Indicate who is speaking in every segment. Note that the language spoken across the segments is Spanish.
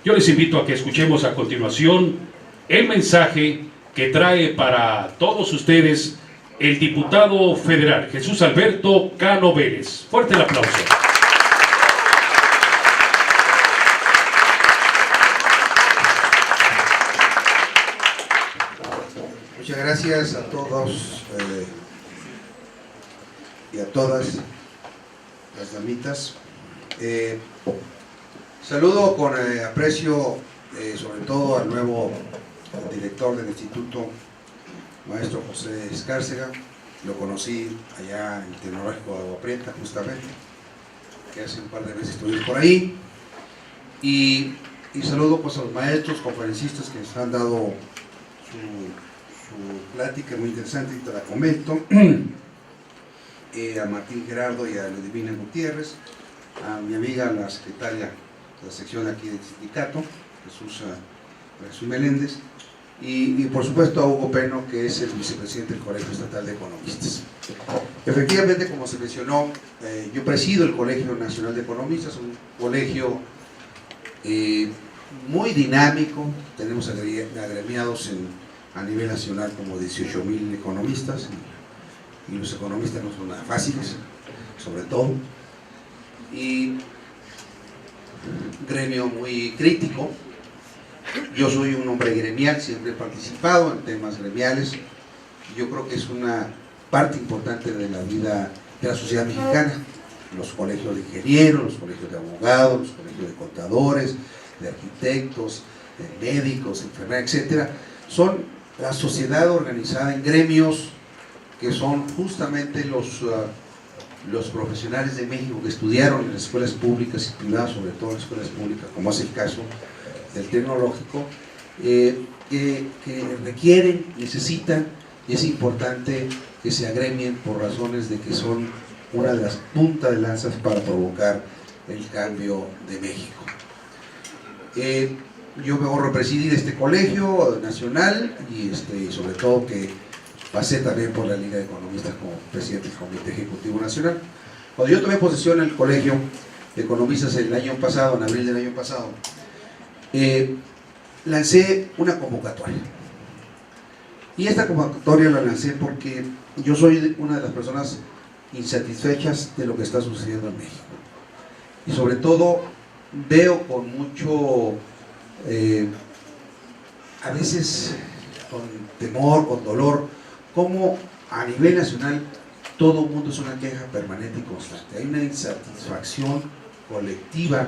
Speaker 1: Yo les invito a que escuchemos a continuación el mensaje que trae para todos ustedes el diputado federal Jesús Alberto Cano Vélez. Fuerte el aplauso.
Speaker 2: Muchas gracias a todos y a todas las damitas. Saludo con aprecio sobre todo al nuevo director del instituto, maestro José Escárcega. Lo conocí allá en el Tecnológico de Agua Prieta, justamente, que hace un par de meses estuvimos por ahí. Y saludo pues a los maestros, conferencistas que nos han dado su plática muy interesante, y te la comento. A Martín Gerardo y a Ludivina Gutiérrez, a mi amiga, la secretaria de la sección aquí del sindicato, Jesús Meléndez, y por supuesto a Hugo Peno, que es el vicepresidente del Colegio Estatal de Economistas. Efectivamente, como se mencionó, yo presido el Colegio Nacional de Economistas, un colegio muy dinámico. Tenemos agremiados a nivel nacional como 18,000 economistas, y los economistas no son nada fáciles, sobre todo, y gremio muy crítico. Yo soy un hombre gremial, siempre he participado en temas gremiales. Yo creo que es una parte importante de la vida de la sociedad mexicana. Los colegios de ingenieros, los colegios de abogados, los colegios de contadores, de arquitectos, de médicos, enfermeras, etcétera, son la sociedad organizada en gremios que son justamente los profesionales de México que estudiaron en las escuelas públicas y privadas, sobre todo en las escuelas públicas, como es el caso del Tecnológico, que requieren, necesitan, y es importante que se agremien por razones de que son una de las puntas de lanzas para provocar el cambio de México. Yo me honro presidir este colegio nacional y sobre todo que pasé también por la Liga de Economistas como presidente del Comité Ejecutivo Nacional. Cuando yo tomé posesión en el Colegio de Economistas el año pasado, en abril del año pasado, lancé una convocatoria. Y esta convocatoria la lancé porque yo soy una de las personas insatisfechas de lo que está sucediendo en México. Y sobre todo veo con mucho, a veces con temor, con dolor, cómo a nivel nacional todo el mundo es una queja permanente y constante. Hay una insatisfacción colectiva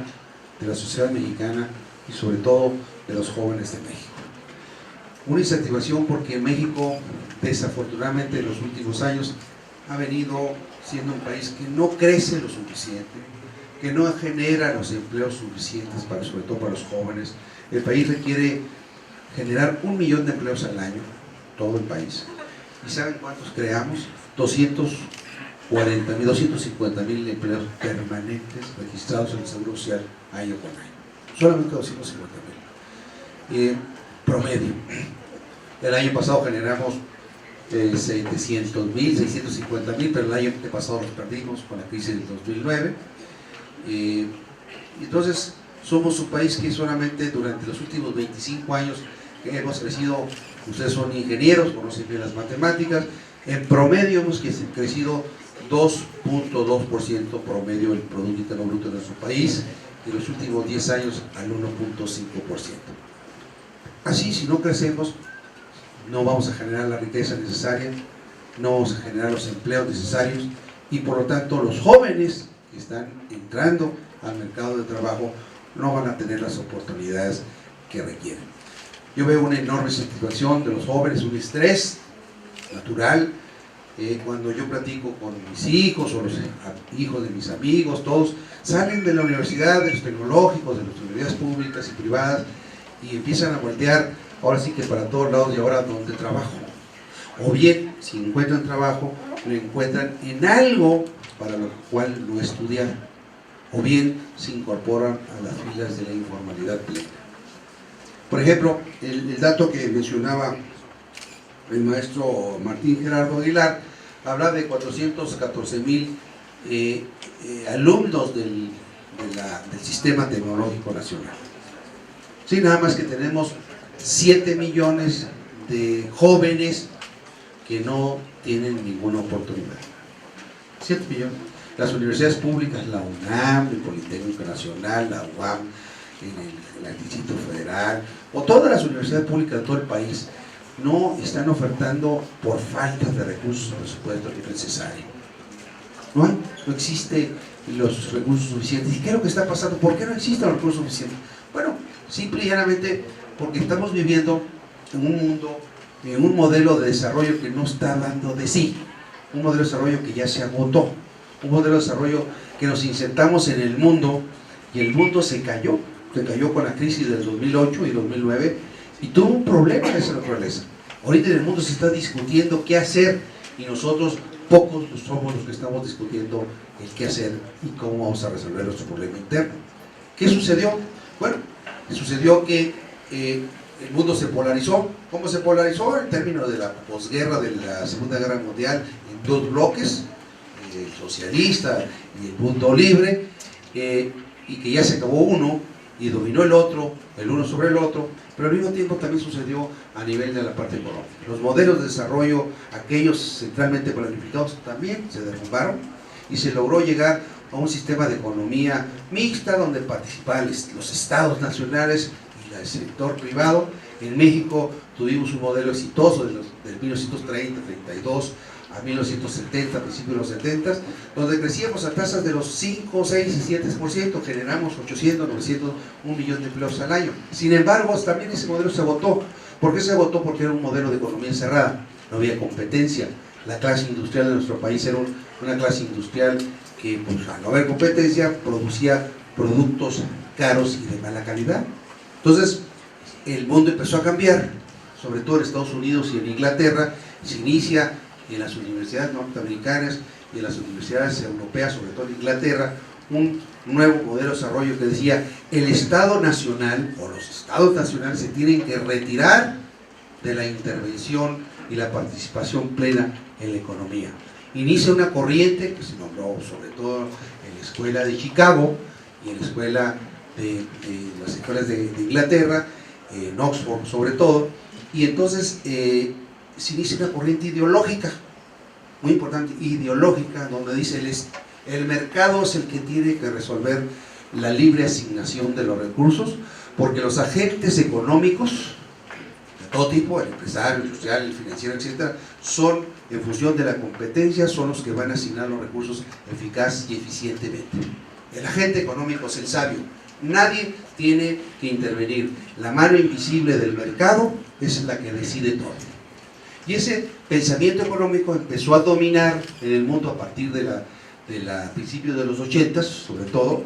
Speaker 2: de la sociedad mexicana y sobre todo de los jóvenes de México. Una insatisfacción porque México, desafortunadamente en los últimos años, ha venido siendo un país que no crece lo suficiente, que no genera los empleos suficientes, sobre todo para los jóvenes. El país requiere generar 1 millón de empleos al año, todo el país. ¿Y saben cuántos creamos? 250,000 empleos permanentes registrados en el Seguro Social año con año. Solamente 250,000 promedio. El año pasado generamos 700,000, 650,000, pero el año pasado los perdimos con la crisis del 2009. Entonces somos un país que solamente durante los últimos 25 años que hemos crecido, ustedes son ingenieros, conocen bien las matemáticas, en promedio hemos crecido 2.2% promedio el Producto Interno Bruto de nuestro país, y en los últimos 10 años al 1.5%. Así, si no crecemos, no vamos a generar la riqueza necesaria, no vamos a generar los empleos necesarios, y por lo tanto los jóvenes que están entrando al mercado de trabajo no van a tener las oportunidades que requieren. Yo veo una enorme satisfacción de los jóvenes, un estrés natural. Cuando yo platico con mis hijos o los hijos de mis amigos, todos salen de la universidad, de los tecnológicos, de las universidades públicas y privadas, y empiezan a voltear, ahora sí que para todos lados, y ahora donde trabajo. O bien, si encuentran trabajo, lo encuentran en algo para lo cual no estudiaron, o bien se incorporan a las filas de la informalidad plena. Por ejemplo, el dato que mencionaba el maestro Martín Gerardo Aguilar, habla de 414,000 alumnos del Sistema Tecnológico Nacional. Sí, nada más que tenemos 7 millones de jóvenes que no tienen ninguna oportunidad. 7 millones. Las universidades públicas, la UNAM, el Politécnico Nacional, la UAM, el Distrito Federal, o todas las universidades públicas de todo el país, no están ofertando por falta de recursos presupuestos necesarios. No existen los recursos suficientes. ¿Y qué es lo que está pasando? ¿Por qué no existen los recursos suficientes? Bueno, simple y llanamente porque estamos viviendo en un mundo, en un modelo de desarrollo que no está dando de sí, un modelo de desarrollo que ya se agotó, un modelo de desarrollo que nos insertamos en el mundo y el mundo se cayó con la crisis del 2008 y 2009 y tuvo un problema de esa naturaleza. Ahorita en el mundo se está discutiendo qué hacer y nosotros pocos somos los que estamos discutiendo el qué hacer y cómo vamos a resolver nuestro problema interno. ¿Qué sucedió? Bueno, sucedió que el mundo se polarizó. ¿Cómo se polarizó? En términos de la posguerra de la Segunda Guerra Mundial, en 2 bloques, el socialista y el mundo libre, y que ya se acabó uno y dominó el otro, el uno sobre el otro, pero al mismo tiempo también sucedió a nivel de la parte económica. Los modelos de desarrollo, aquellos centralmente planificados, también se derrumbaron y se logró llegar a un sistema de economía mixta donde participaban los estados nacionales y el sector privado. En México tuvimos un modelo exitoso del 1930, 32 a 1970, principios de los 70, donde crecíamos a tasas de los 5, 6 y 7%, generamos 800, 900, 1 millón de empleos al año. Sin embargo, también ese modelo se agotó. ¿Por qué se agotó? Porque era un modelo de economía cerrada, no había competencia. La clase industrial de nuestro país era una clase industrial que, pues, al no haber competencia, producía productos caros y de mala calidad. Entonces, el mundo empezó a cambiar, sobre todo en Estados Unidos y en Inglaterra. Se inicia en las universidades norteamericanas y en las universidades europeas, sobre todo en Inglaterra, un nuevo modelo de desarrollo que decía: el Estado Nacional o los Estados Nacionales se tienen que retirar de la intervención y la participación plena en la economía. Inicia una corriente que se nombró sobre todo en la escuela de Chicago y en la escuela de las escuelas de Inglaterra, en Oxford sobre todo, y entonces se inicia una corriente ideológica, muy importante, ideológica, donde dice el mercado es el que tiene que resolver la libre asignación de los recursos, porque los agentes económicos de todo tipo, el empresario, el industrial, el financiero, etc., son, en función de la competencia, son los que van a asignar los recursos eficaz y eficientemente. El agente económico es el sabio. Nadie tiene que intervenir. La mano invisible del mercado es la que decide todo. Y ese pensamiento económico empezó a dominar en el mundo a partir de principios de los 80, sobre todo,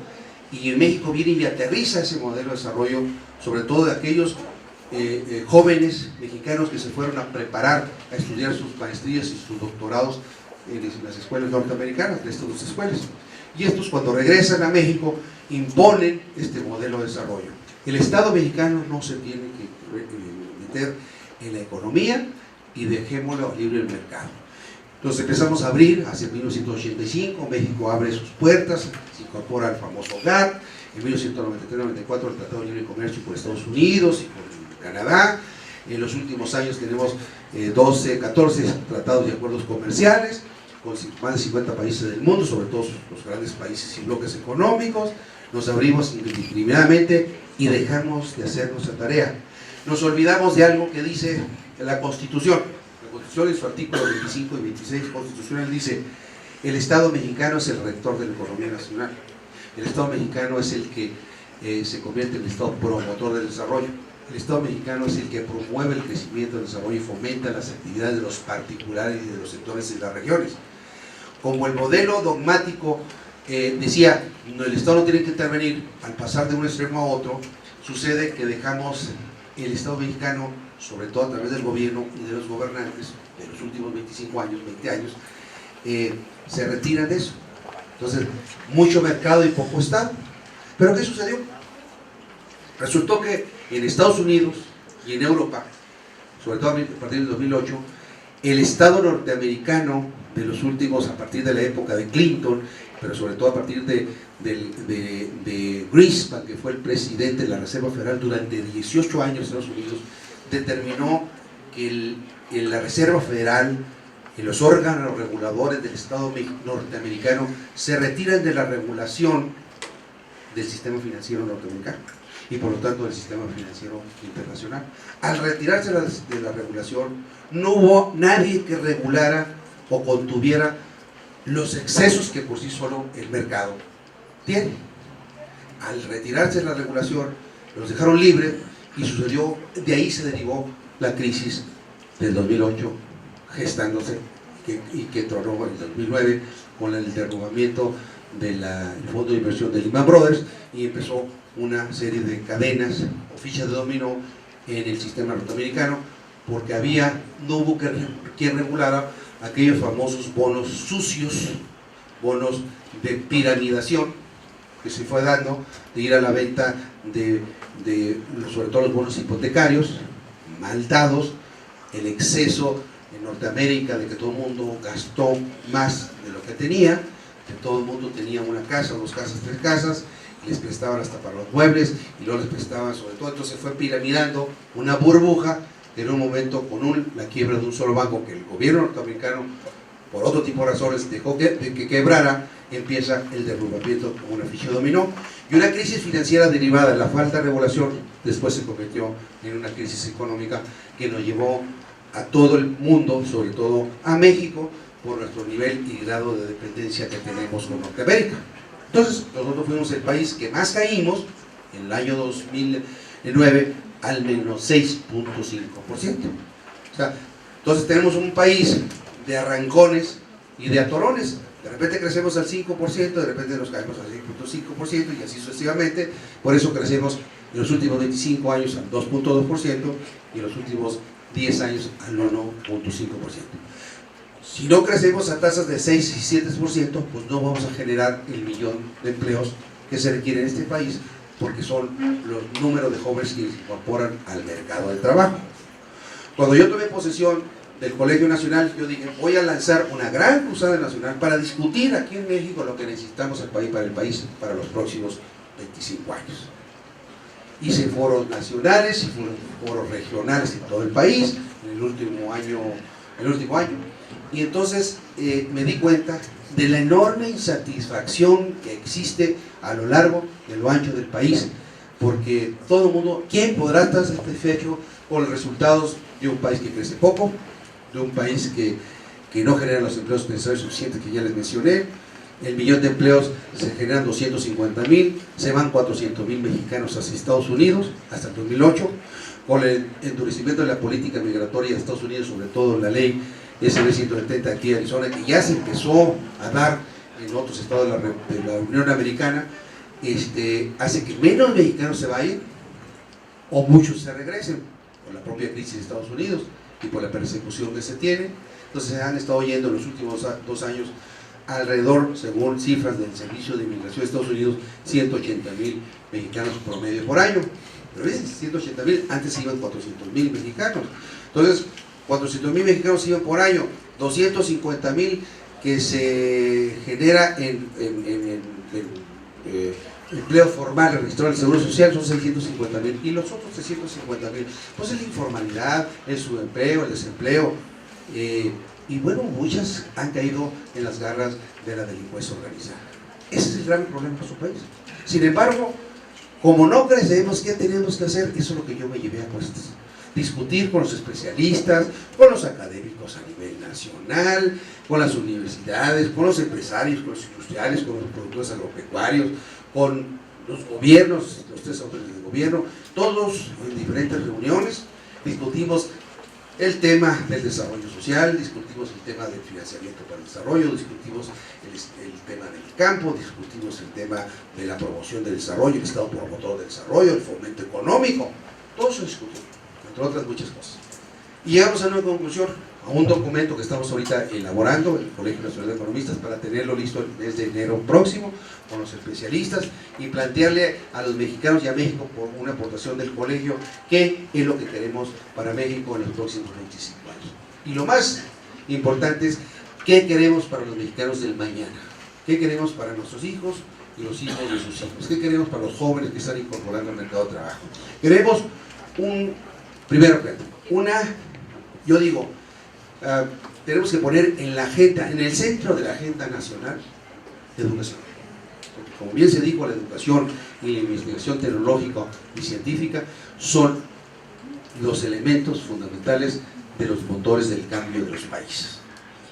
Speaker 2: y en México viene y aterriza ese modelo de desarrollo, sobre todo de aquellos jóvenes mexicanos que se fueron a preparar a estudiar sus maestrías y sus doctorados en las escuelas norteamericanas, de estas 2 escuelas. Y estos, cuando regresan a México, imponen este modelo de desarrollo. El Estado mexicano no se tiene que meter en la economía y dejémoslo libre el mercado. Entonces empezamos a abrir, hacia 1985, México abre sus puertas, se incorpora al famoso GATT, en 1993-94 el Tratado de Libre Comercio por Estados Unidos y por Canadá. En los últimos años tenemos 12, 14 tratados y acuerdos comerciales con más de 50 países del mundo, sobre todo los grandes países y bloques económicos. Nos abrimos indiscriminadamente y dejamos de hacer nuestra tarea. Nos olvidamos de algo que dice la Constitución. La Constitución, en su artículo 25 y 26 constitucional, dice: el Estado mexicano es el rector de la economía nacional. El Estado mexicano es el que se convierte en el Estado promotor del desarrollo. El Estado mexicano es el que promueve el crecimiento, el desarrollo y fomenta las actividades de los particulares y de los sectores de las regiones. Como el modelo dogmático decía, el Estado no tiene que intervenir, al pasar de un extremo a otro, sucede que dejamos el Estado mexicano, sobre todo a través del gobierno y de los gobernantes de los últimos 25 años, 20 años, se retiran de eso. Entonces, mucho mercado y poco Estado. ¿Pero qué sucedió? Resultó que en Estados Unidos y en Europa, sobre todo a partir del 2008, el Estado norteamericano de los últimos, a partir de la época de Clinton pero sobre todo a partir de Greenspan, que fue el presidente de la Reserva Federal durante 18 años en Estados Unidos, determinó que la Reserva Federal y los órganos reguladores del Estado norteamericano se retiran de la regulación del sistema financiero norteamericano y por lo tanto del sistema financiero internacional. Al retirarse de la regulación, no hubo nadie que regulara o contuviera los excesos que por sí solo el mercado tiene. Al retirarse de la regulación, los dejaron libres y sucedió, de ahí se derivó la crisis del 2008 gestándose y que tronó en el 2009 con el derrumbamiento del fondo de inversión de Lehman Brothers y empezó una serie de cadenas o fichas de dominó en el sistema norteamericano porque no hubo quien regulara aquellos famosos bonos sucios, bonos de piramidación que se fue dando, de ir a la venta de sobre todo los bonos hipotecarios mal dados, el exceso en Norteamérica de que todo el mundo gastó más de lo que tenía, que todo el mundo tenía una casa, dos casas, tres casas, y les prestaban hasta para los muebles, y luego les prestaban sobre todo, entonces fue piramidando una burbuja que en un momento con la quiebra de un solo banco que el gobierno norteamericano, por otro tipo de razones, dejó que quebrara, empieza el derrumbamiento como una ficha dominó, y una crisis financiera derivada de la falta de regulación, después se convirtió en una crisis económica que nos llevó a todo el mundo, sobre todo a México, por nuestro nivel y grado de dependencia que tenemos con Norteamérica. Entonces, nosotros fuimos el país que más caímos en el año 2009 al menos 6.5%. O sea, entonces tenemos un país de arrancones y de atorones. De repente crecemos al 5%, de repente nos caemos al 6.5% y así sucesivamente. Por eso crecemos en los últimos 25 años al 2.2% y en los últimos 10 años al 1.5%. Si no crecemos a tasas de 6 y 7%, pues no vamos a generar el millón de empleos que se requiere en este país, porque son los números de jóvenes que se incorporan al mercado del trabajo. Cuando yo tomé posesión del Colegio Nacional, yo dije, voy a lanzar una gran cruzada nacional para discutir aquí en México lo que necesitamos para el país para los próximos 25 años. Hice foros nacionales y foros regionales en todo el país en el último año. Y entonces me di cuenta de la enorme insatisfacción que existe a lo largo y a lo ancho del país, porque todo el mundo, ¿quién podrá estar satisfecho con los resultados de un país que crece poco, de un país que no genera los empleos necesarios suficientes que ya les mencioné? El millón de empleos se generan 250,000, se van 400,000 mexicanos hacia Estados Unidos hasta el 2008, con el endurecimiento de la política migratoria de Estados Unidos, sobre todo la ley SB 170 aquí en Arizona, que ya se empezó a dar en otros estados de la Unión Americana, hace que menos mexicanos se vayan o muchos se regresen por la propia crisis de Estados Unidos y por la persecución que se tiene. Entonces se han estado yendo en los últimos 2 años alrededor, según cifras del Servicio de Inmigración de Estados Unidos, 180,000 mexicanos promedio por año. Pero ves, 180,000, antes se iban 400,000 mexicanos. Entonces, 400,000 mexicanos se iban por año, 250,000 que se genera en empleo formal registrado en el Seguro Social, son 650,000, y los otros 350,000, pues es la informalidad, el subempleo, el desempleo, y bueno, muchas han caído en las garras de la delincuencia organizada. Ese es el gran problema de su país. Sin embargo, como no crecemos, ¿qué tenemos que hacer? Eso es lo que yo me llevé a cuestas. Discutir con los especialistas, con los académicos a nivel nacional, con las universidades, con los empresarios, con los industriales, con los productores agropecuarios, con los gobiernos, los 3 autores del gobierno, todos en diferentes reuniones. Discutimos el tema del desarrollo social, discutimos el tema del financiamiento para el desarrollo, discutimos el tema del campo, discutimos el tema de la promoción del desarrollo, el Estado promotor del desarrollo, el fomento económico, todo eso discutimos, entre otras muchas cosas. Y llegamos a una conclusión, a un documento que estamos ahorita elaborando en el Colegio Nacional de Economistas para tenerlo listo el mes de enero próximo con los especialistas y plantearle a los mexicanos y a México por una aportación del colegio qué es lo que queremos para México en los próximos 25 años. Y lo más importante es qué queremos para los mexicanos del mañana. ¿Qué queremos para nuestros hijos y los hijos de sus hijos? ¿Qué queremos para los jóvenes que están incorporando al mercado de trabajo? Queremos yo digo, tenemos que poner en la agenda, en el centro de la agenda nacional, educación. Porque como bien se dijo, la educación y la investigación tecnológica y científica son los elementos fundamentales de los motores del cambio de los países.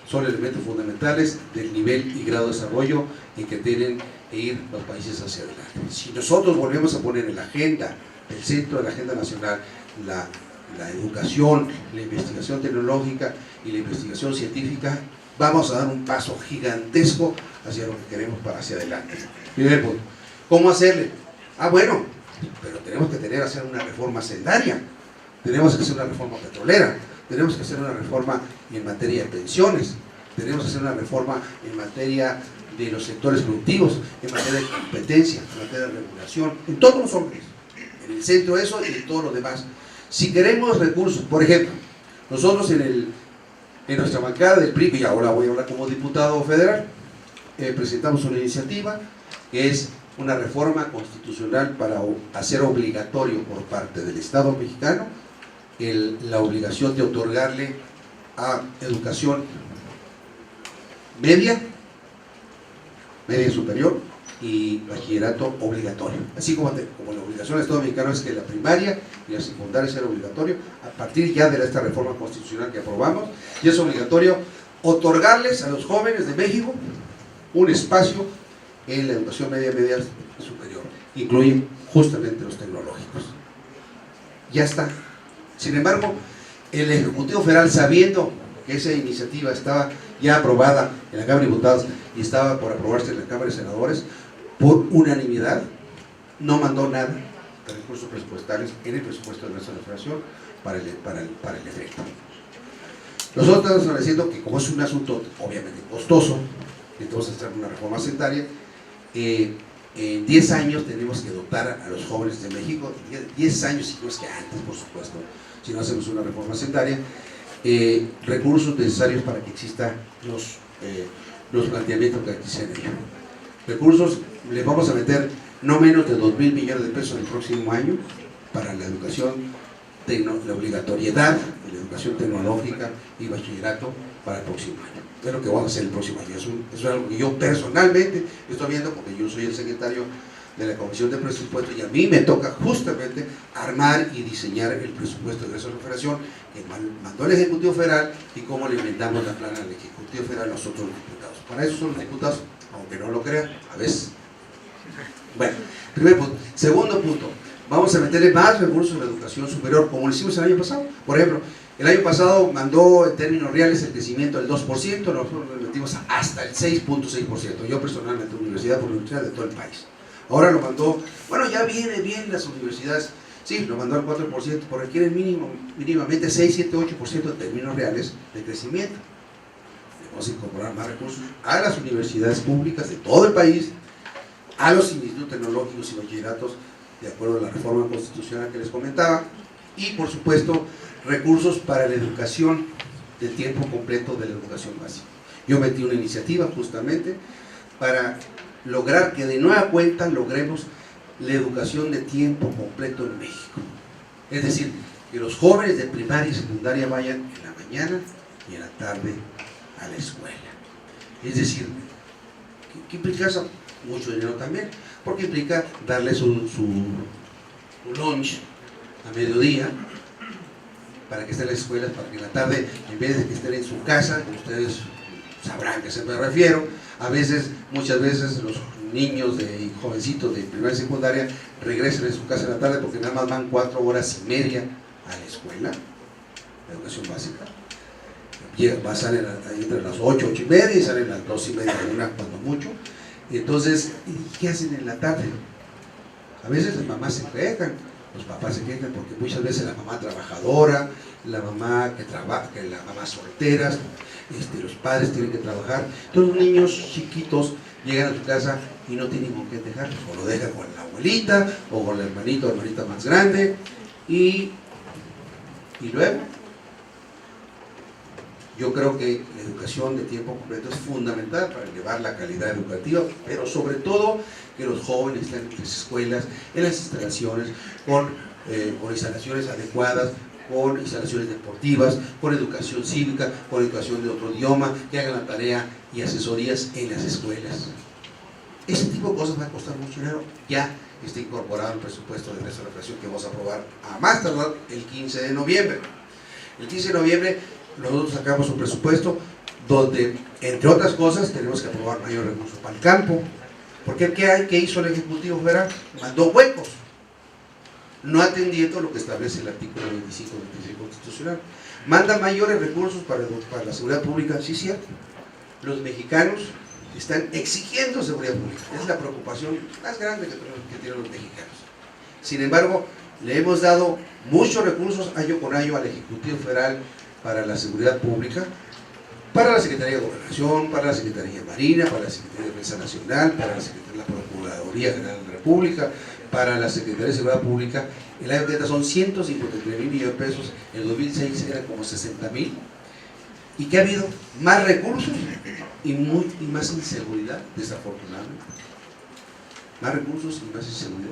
Speaker 2: Son elementos fundamentales del nivel y grado de desarrollo en que tienen que ir los países hacia adelante. Si nosotros volvemos a poner en la agenda, el centro de la agenda nacional, la educación, la investigación tecnológica y la investigación científica, vamos a dar un paso gigantesco hacia lo que queremos para hacia adelante. Primer punto. ¿Cómo hacerle? Bueno, pero tenemos que hacer una reforma sendaria, tenemos que hacer una reforma petrolera, tenemos que hacer una reforma en materia de pensiones, tenemos que hacer una reforma en materia de los sectores productivos, en materia de competencia, en materia de regulación, en todos los hombres, en el centro de eso y en todo lo demás. Si queremos recursos, por ejemplo, nosotros en nuestra bancada del PRI, y ahora voy a hablar como diputado federal, presentamos una iniciativa que es una reforma constitucional para hacer obligatorio por parte del Estado mexicano la obligación de otorgarle a educación media superior y bachillerato obligatorio. Así como la obligación del Estado mexicano es que la primaria y la secundaria sea obligatorio, a partir ya de esta reforma constitucional que aprobamos, ya es obligatorio otorgarles a los jóvenes de México un espacio en la educación media superior. Incluyen justamente los tecnológicos. Ya está. Sin embargo, el Ejecutivo Federal, sabiendo que esa iniciativa estaba ya aprobada en la Cámara de Diputados y estaba por aprobarse en la Cámara de Senadores, por unanimidad, no mandó nada de recursos presupuestales en el presupuesto de nuestra federación para el efecto. Nosotros estamos diciendo que como es un asunto obviamente costoso, entonces traer una reforma sendaria, en 10 años tenemos que dotar a los jóvenes de México, 10 años, si no es que antes, por supuesto, si no hacemos una reforma sendaria, recursos necesarios para que existan los planteamientos que aquí se han hecho. Recursos, le vamos a meter no menos de 2,000 millones de pesos el próximo año para la educación, la obligatoriedad de la educación tecnológica y bachillerato para el próximo año. Es lo que vamos a hacer el próximo año. Es algo que yo personalmente estoy viendo, porque yo soy el secretario de la Comisión de Presupuesto y a mí me toca justamente armar y diseñar el presupuesto de esa federación que mandó el Ejecutivo Federal y cómo le inventamos la plana al Ejecutivo Federal nosotros los diputados. Para eso son los diputados, aunque no lo crean, a veces. Bueno, primer punto. Segundo punto, vamos a meterle más recursos a la educación superior, como lo hicimos el año pasado. Por ejemplo, el año pasado mandó en términos reales el crecimiento del 2%, nosotros lo metimos hasta el 6.6%. Yo personalmente, universidad por universidad de todo el país. Ahora lo mandó, bueno, ya viene bien las universidades, sí, lo mandó al 4%, pero requiere mínimamente 6, 7, 8% en términos reales de crecimiento. Debemos incorporar más recursos a las universidades públicas de todo el país, a los institutos tecnológicos y bachilleratos, de acuerdo a la reforma constitucional que les comentaba, y por supuesto, recursos para la educación de tiempo completo de la educación básica. Yo metí una iniciativa justamente para lograr que de nueva cuenta logremos la educación de tiempo completo en México. Es decir, que los jóvenes de primaria y secundaria vayan en la mañana y en la tarde a la escuela. Es decir, ¿qué implica eso? Mucho dinero también, porque implica darle su lunch a mediodía para que estén en las escuelas, para que en la tarde, en vez de que estén en su casa, que ustedes sabrán a qué se me refiero, muchas veces los niños y jovencitos de primaria y secundaria regresen a su casa en la tarde porque nada más van 4 horas y media a la escuela, la educación básica. Salen entre las 8, 8 y media y salen a las 2 y media, una cuando mucho. Entonces, ¿qué hacen en la tarde? A veces las mamás se quejan, los papás se quejan porque muchas veces la mamá trabajadora, la mamá la mamá solteras, los padres tienen que trabajar. Entonces los niños chiquitos llegan a su casa y no tienen con qué dejarlos, o lo dejan con la abuelita o con el hermanito o hermanita más grande y luego Yo creo que la educación de tiempo completo es fundamental para elevar la calidad educativa, pero sobre todo que los jóvenes estén en las escuelas, en las instalaciones, con instalaciones adecuadas, con instalaciones deportivas, con educación cívica, con educación de otro idioma, que hagan la tarea y asesorías en las escuelas. Ese tipo de cosas va a costar mucho dinero. Ya está incorporado el presupuesto de nuestra recreación que vamos a aprobar a más tardar el 15 de noviembre. El 15 de noviembre nosotros sacamos un presupuesto donde, entre otras cosas, tenemos que aprobar mayor recursos para el campo. Porque ¿qué hizo el Ejecutivo Federal? Mandó huecos, no atendiendo lo que establece el artículo 25 del 26 constitucional. Manda mayores recursos para la seguridad pública, sí, cierto. Los mexicanos están exigiendo seguridad pública. Es la preocupación más grande que tienen los mexicanos. Sin embargo, le hemos dado muchos recursos año con año al Ejecutivo Federal para la seguridad pública, para la Secretaría de Gobernación, para la Secretaría de Marina, para la Secretaría de Defensa Nacional, para la Secretaría de la Procuraduría General de la República, para la Secretaría de Seguridad Pública. El año que entra son 153,000 millones de pesos, en el 2006 eran como 60,000, y que ha habido más recursos y más inseguridad, desafortunadamente. Más recursos y más inseguridad.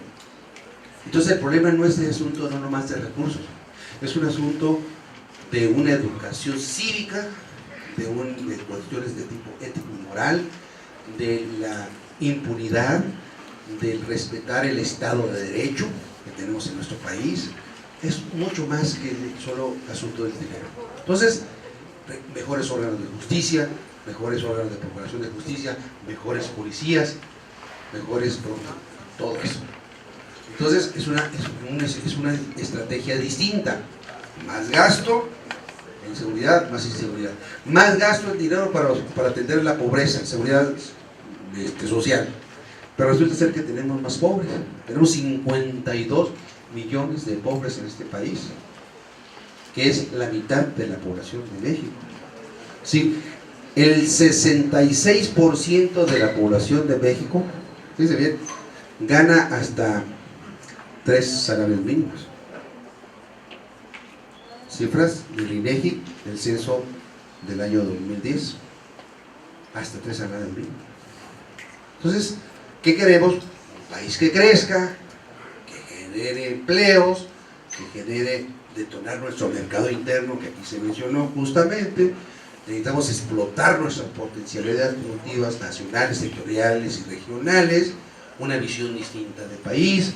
Speaker 2: Entonces el problema no es de asunto no nomás de recursos, es un asunto de una educación cívica, de cuestiones de tipo ético y moral, de la impunidad, del respetar el Estado de Derecho que tenemos en nuestro país. Es mucho más que solo asunto del dinero. Entonces, mejores órganos de justicia, mejores órganos de procuración de justicia, mejores policías, mejores todo eso. Entonces es una estrategia distinta. Más gasto en seguridad, más inseguridad. Más gasto en dinero para atender la pobreza, seguridad social. Pero resulta ser que tenemos más pobres. Tenemos 52 millones de pobres en este país, que es la mitad de la población de México. Sí, el 66% de la población de México, fíjense bien, gana hasta 3 salarios mínimos. Cifras del INEGI, del censo del año 2010, hasta 3 salarios mínimos. Entonces, ¿qué queremos? Un país que crezca, que genere empleos, que genere detonar nuestro mercado interno, que aquí se mencionó justamente. Necesitamos explotar nuestras potencialidades productivas nacionales, sectoriales y regionales, una visión distinta de país,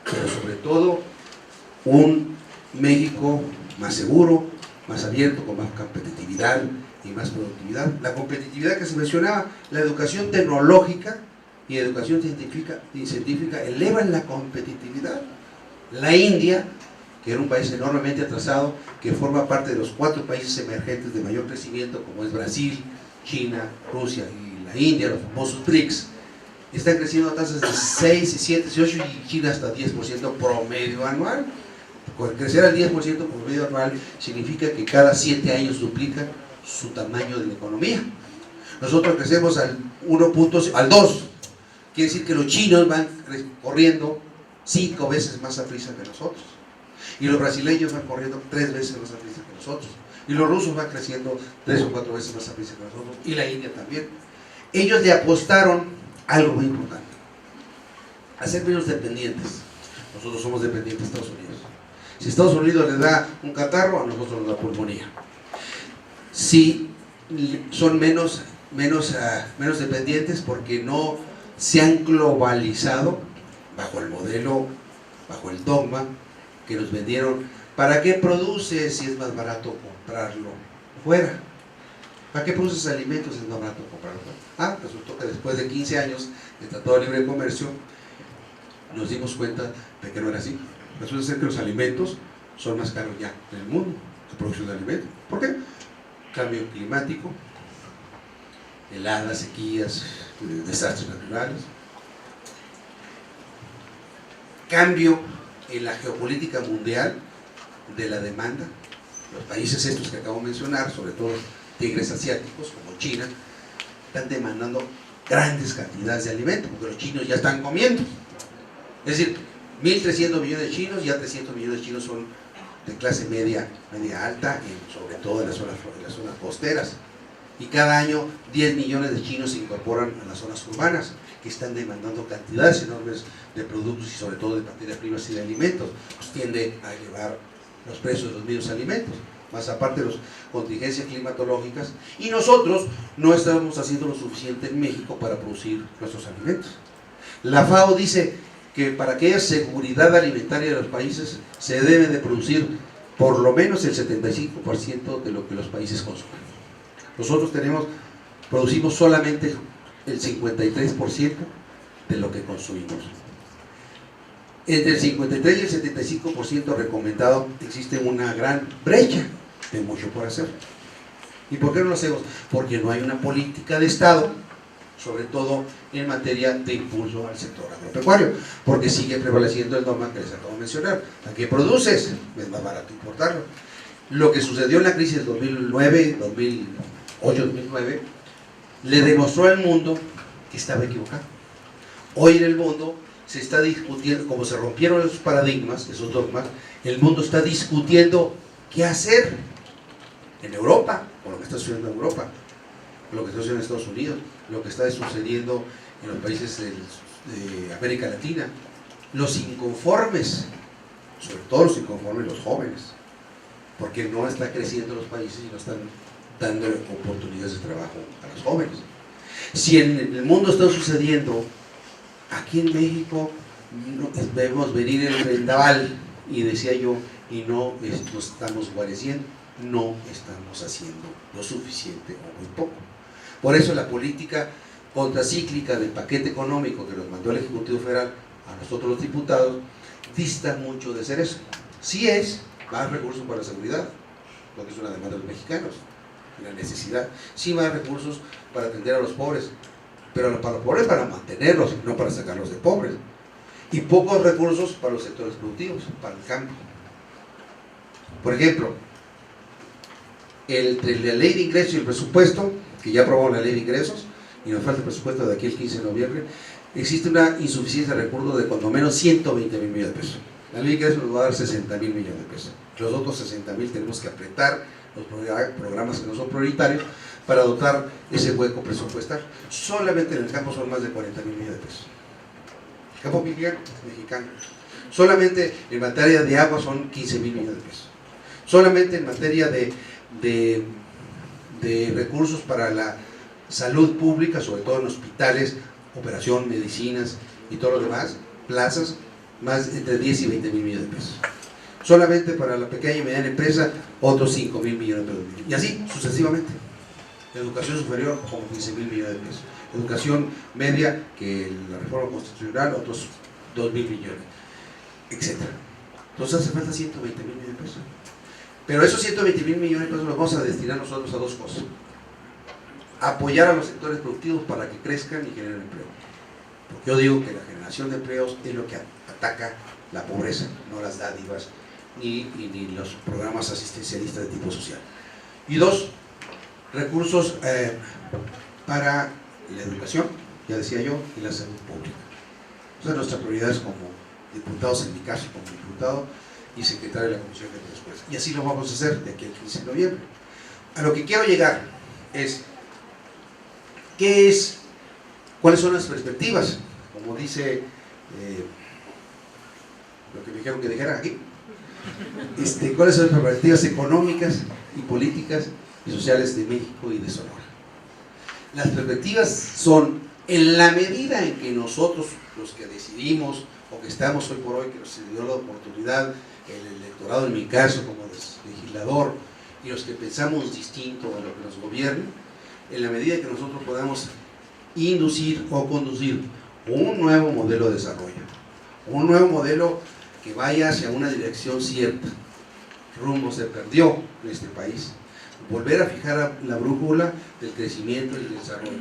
Speaker 2: pero sobre todo un México más seguro, más abierto, con más competitividad y más productividad. La competitividad que se mencionaba, la educación tecnológica y educación científica elevan la competitividad. La India, que era un país enormemente atrasado, que forma parte de los 4 países emergentes de mayor crecimiento, como es Brasil, China, Rusia y la India, los famosos BRICS, están creciendo a tasas de 6, 7, 18 y China hasta 10% promedio anual. Crecer al 10% promedio anual significa que cada 7 años duplica su tamaño de la economía. Nosotros crecemos al 2, quiere decir que los chinos van corriendo 5 veces más a prisa que nosotros. Y los brasileños van corriendo 3 veces más a prisa que nosotros. Y los rusos van creciendo 3 o 4 veces más a prisa que nosotros. Y la India también. Ellos le apostaron algo muy importante: a ser menos dependientes. Nosotros somos dependientes de Estados Unidos. Si Estados Unidos les da un catarro, a nosotros nos da pulmonía. Si son menos dependientes porque no se han globalizado bajo el modelo, bajo el dogma que nos vendieron. ¿Para qué produces si es más barato comprarlo fuera? ¿Para qué produces alimentos si es más barato comprarlo fuera? Resultó que después de 15 años de Tratado de Libre Comercio nos dimos cuenta de que no era así. Resulta ser que los alimentos son más caros ya en el mundo, la producción de alimentos. ¿Por qué? Cambio climático, heladas, sequías, desastres naturales, cambio en la geopolítica mundial de la demanda. Los países estos que acabo de mencionar, sobre todo tigres asiáticos como China, están demandando grandes cantidades de alimentos porque los chinos ya están comiendo. Es decir, 1.300 millones de chinos, ya 300 millones de chinos son de clase media, media alta, sobre todo en las zonas costeras. Y cada año 10 millones de chinos se incorporan a las zonas urbanas, que están demandando cantidades enormes de productos y sobre todo de materias primas y de alimentos. Pues tiende a elevar los precios de los mismos alimentos, más aparte de las contingencias climatológicas, y nosotros no estamos haciendo lo suficiente en México para producir nuestros alimentos. La FAO dice que para que haya seguridad alimentaria de los países se debe de producir por lo menos el 75% de lo que los países consumen. Nosotros producimos solamente el 53% de lo que consumimos. Entre el 53 y el 75% recomendado existe una gran brecha de mucho por hacer. ¿Y por qué no lo hacemos? Porque no hay una política de Estado, sobre todo en materia de impulso al sector agropecuario, porque sigue prevaleciendo el dogma que les acabo de mencionar: ¿a qué produces? Es más barato importarlo. Lo que sucedió en la crisis del 2009, 2008, 2009, le demostró al mundo que estaba equivocado. Hoy en el mundo se está discutiendo, como se rompieron esos paradigmas, esos dogmas, el mundo está discutiendo qué hacer en Europa, con lo que está sucediendo en Europa, con lo que está sucediendo en Estados Unidos, lo que está sucediendo en los países de América Latina. Los inconformes, sobre todo los inconformes, los jóvenes, porque no está creciendo los países y no están dando oportunidades de trabajo a los jóvenes. Si en el mundo está sucediendo, aquí en México debemos venir el vendaval, y decía yo, y no nos estamos guareciendo, no estamos haciendo lo suficiente o muy poco. Por eso la política contracíclica del paquete económico que nos mandó el Ejecutivo Federal a nosotros los diputados dista mucho de ser eso. Sí es más recursos para la seguridad, lo que es una demanda de los mexicanos, una necesidad. Sí más recursos para atender a los pobres, pero para los pobres para mantenerlos, no para sacarlos de pobres. Y pocos recursos para los sectores productivos, para el campo. Por ejemplo, entre la ley de ingresos y el presupuesto, que ya aprobamos la ley de ingresos, y nos falta el presupuesto de aquí el 15 de noviembre, existe una insuficiencia de recursos de cuando menos 120,000 millones de pesos. La ley de ingresos nos va a dar 60,000 millones de pesos. Los otros 60,000 tenemos que apretar los programas que no son prioritarios para dotar ese hueco presupuestal. Solamente en el campo son más de 40,000 millones de pesos. El campo mexicano. Solamente en materia de agua son 15,000 millones de pesos. Solamente en materia de recursos para la salud pública, sobre todo en hospitales, operación, medicinas y todo lo demás, plazas, más entre 10 y 20,000 millones de pesos. Solamente para la pequeña y mediana empresa, otros 5,000 millones de pesos. Y así sucesivamente. Educación superior, como 15,000 millones de pesos. Educación media, que la reforma constitucional, otros 2,000 millones, etc. Entonces hace falta 120,000 millones de pesos. Pero esos 120,000 millones de pesos los vamos a destinar nosotros a dos cosas: apoyar a los sectores productivos para que crezcan y generen empleo. Porque yo digo que la generación de empleos es lo que ataca la pobreza, no las dádivas ni los programas asistencialistas de tipo social. Y dos, recursos para la educación, ya decía yo, y la salud pública. Esas son nuestras prioridades como diputados, en mi caso como diputado y secretario de la Comisión de Presupuestos. Y así lo vamos a hacer de aquí al 15 de noviembre. A lo que quiero llegar es, ¿cuáles son las perspectivas? Como dice lo que me dijeron que dijera aquí, ¿cuáles son las perspectivas económicas y políticas y sociales de México y de Sonora? Las perspectivas son, en la medida en que nosotros, los que decidimos, o que estamos hoy por hoy, que nos dio la oportunidad, el electorado en mi caso como legislador, y los que pensamos distinto a lo que nos gobierna, en la medida que nosotros podamos inducir o conducir un nuevo modelo de desarrollo, un nuevo modelo que vaya hacia una dirección cierta. Rumbo se perdió en este país. Volver a fijar la brújula del crecimiento y el desarrollo,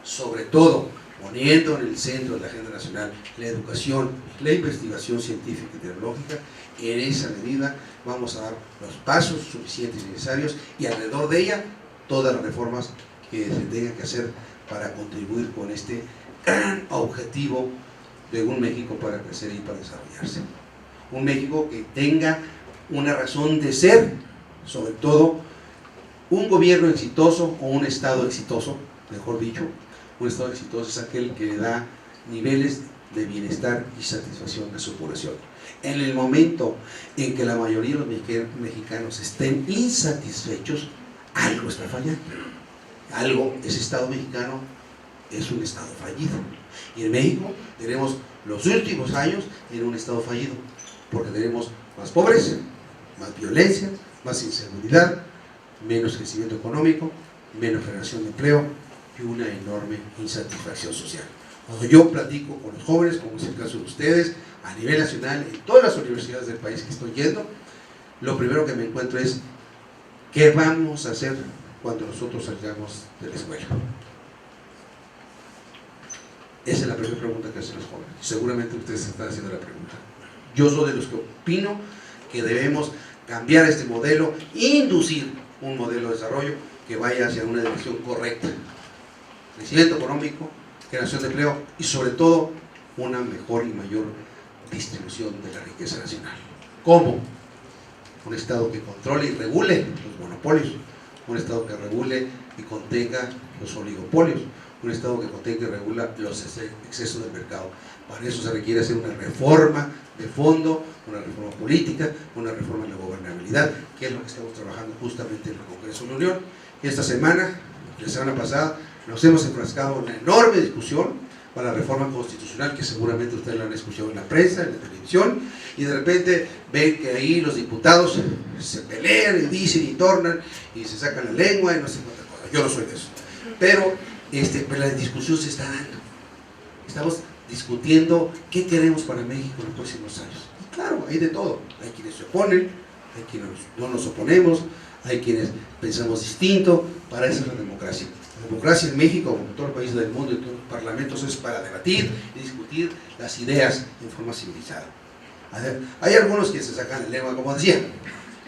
Speaker 2: sobre todo poniendo en el centro de la agenda nacional la educación, la investigación científica y tecnológica. En esa medida vamos a dar los pasos suficientes y necesarios, y alrededor de ella todas las reformas que se tengan que hacer para contribuir con este gran objetivo de un México para crecer y para desarrollarse. Un México que tenga una razón de ser, sobre todo un gobierno exitoso o un Estado exitoso, mejor dicho. Un Estado exitoso es aquel que le da niveles de bienestar y satisfacción a su población. En el momento en que la mayoría de los mexicanos estén insatisfechos, algo está fallando. Ese Estado mexicano es un Estado fallido. Y en México tenemos los últimos años en un Estado fallido, porque tenemos más pobres, más violencia, más inseguridad, menos crecimiento económico, menos generación de empleo y una enorme insatisfacción social. Cuando yo platico con los jóvenes, como es el caso de ustedes, a nivel nacional, en todas las universidades del país que estoy yendo, lo primero que me encuentro es: ¿qué vamos a hacer cuando nosotros salgamos de la escuela? Esa es la primera pregunta que hacen los jóvenes. Seguramente ustedes se están haciendo la pregunta. Yo soy de los que opino que debemos cambiar este modelo, inducir un modelo de desarrollo que vaya hacia una dirección correcta. Crecimiento económico, generación de empleo y sobre todo una mejor y mayor distribución de la riqueza nacional. ¿Cómo? Un Estado que controle y regule los monopolios, un Estado que regule y contenga los oligopolios, un Estado que contenga y regula los excesos del mercado. Para eso se requiere hacer una reforma de fondo, una reforma política, una reforma de la gobernabilidad, que es lo que estamos trabajando justamente en el Congreso de la Unión. Esta semana, la semana pasada, nos hemos enfrascado en una enorme discusión para la reforma constitucional, que seguramente ustedes la han escuchado en la prensa, en la televisión, y de repente ven que ahí los diputados se pelean y dicen y tornan y se sacan la lengua y no sé cuántas cosas. Yo no soy de eso. Pero la discusión se está dando. Estamos discutiendo qué queremos para México en los próximos años. Y claro, hay de todo. Hay quienes se oponen, hay quienes no nos oponemos, hay quienes pensamos distinto. Para eso es la democracia. La democracia en México, como en todos los países del mundo y en todos los parlamentos, es para debatir y discutir las ideas en forma civilizada. Hay algunos que se sacan el lema, como decía,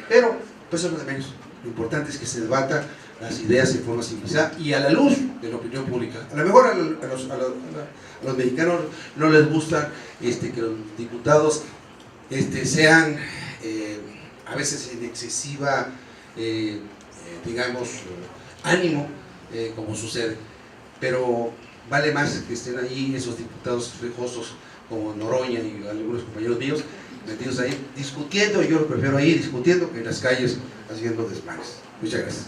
Speaker 2: pero pues eso es lo de menos. Lo importante es que se debata las ideas en forma civilizada y a la luz de la opinión pública. A lo mejor a los mexicanos no les gusta que los diputados sean a veces en excesiva, digamos, ánimo, como sucede, pero vale más que estén ahí esos diputados rijosos como Noroña y algunos compañeros míos metidos ahí discutiendo. Yo lo prefiero ahí discutiendo que en las calles haciendo desmanes. Muchas gracias.